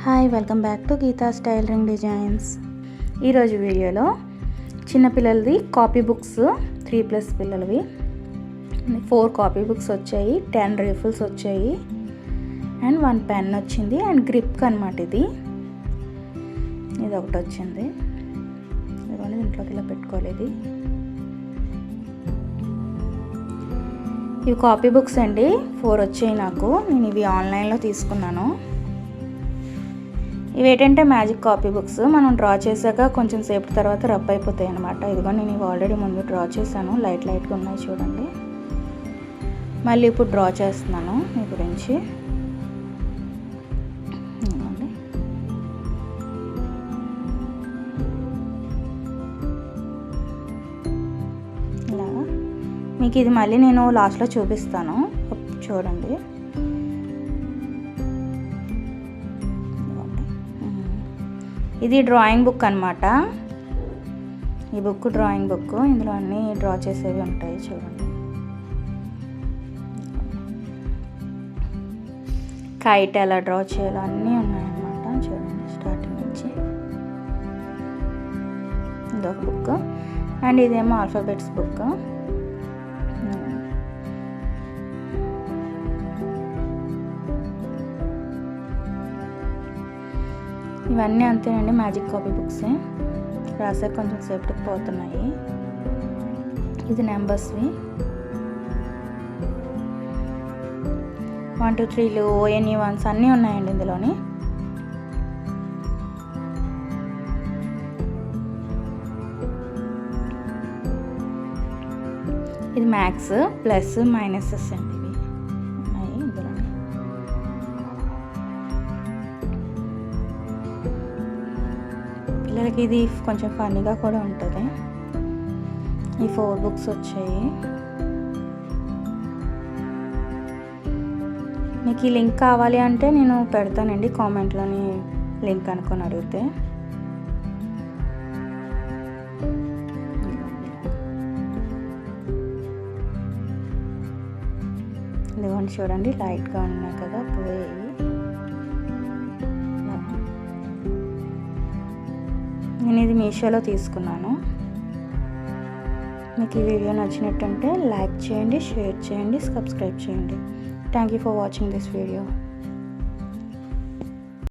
Hi, welcome back to Geeta's tailoring designs. ఈరోజు వీడియోలో చిన్నపిల్లలది copy books 3+ పిల్లలవి 4 కాపీ బుక్స్ వచ్చాయి, 10 రీఫిల్స్ వచ్చాయి అండ్ 1 పెన్ వచ్చింది అండ్ గ్రిప్ అనమాట. ఇది ఒకటి వచ్చింది. ఇదిగోండి, దీంట్లోకి ఇలా పెట్టుకోలేదు. ఇవి కాపీ బుక్స్ అండి, 4 వచ్చాయి నాకు. నేను ఇవి ఆన్లైన్లో తీసుకున్నాను. ఇవి ఏంటంటే మ్యాజిక్ కాపీ బుక్స్. మనం డ్రా చేశాక కొంచెం సేపు తర్వాత రబ్ అయిపోతాయి అన్నమాట. ఇదిగో నేను ఇవి ఆల్రెడీ ముందు డ్రా చేశాను, లైట్గా ఉన్నాయి చూడండి. మళ్ళీ ఇప్పుడు డ్రా చేస్తున్నాను మీ గురించి. ఇలాగా మీకు ఇది మళ్ళీ నేను లాస్ట్లో చూపిస్తాను, చూడండి. ఇది డ్రాయింగ్ బుక్ అనమాట. ఈ బుక్ డ్రాయింగ్ బుక్. ఇందులో అన్నీ డ్రా చేసేవి ఉంటాయి చూడండి. కైట్ ఎలా డ్రా చేయాలో అన్నీ ఉన్నాయన్నమాట చూడండి, స్టార్టింగ్ నుంచి. ఇదొక బుక్ అండ్ ఇదేమో ఆల్ఫాబెట్స్ బుక్. ఇవన్నీ అంతేనండి, మ్యాజిక్ కాపీ బుక్సే. రాసే కొంచెం సేపటికి పోతున్నాయి. ఇది నెంబర్స్వి 1 2 3లు ONE 1s అన్నీ ఉన్నాయండి ఇందులోని. ఇది మ్యాథ్స్ ప్లస్ మైనసెస్ అండి. పిల్లలకి ఇది కొంచెం ఫన్నీగా కూడా ఉంటుంది. ఈ 4 బుక్స్ వచ్చాయి. మీకు ఈ లింక్ కావాలి అంటే నేను పెడతానండి కామెంట్లోని, లింక్ అనుకొని అడిగితే. ఇదిగోండి చూడండి, లైట్గా ఉన్నాయి కదా, పోయాయి. నేను ఇది మీషోలో తీసుకున్నాను. మీకు ఈ వీడియో నచ్చినట్టుంటే లైక్ చేయండి, షేర్ చేయండి, సబ్స్క్రైబ్ చేయండి. Thank you for watching this video.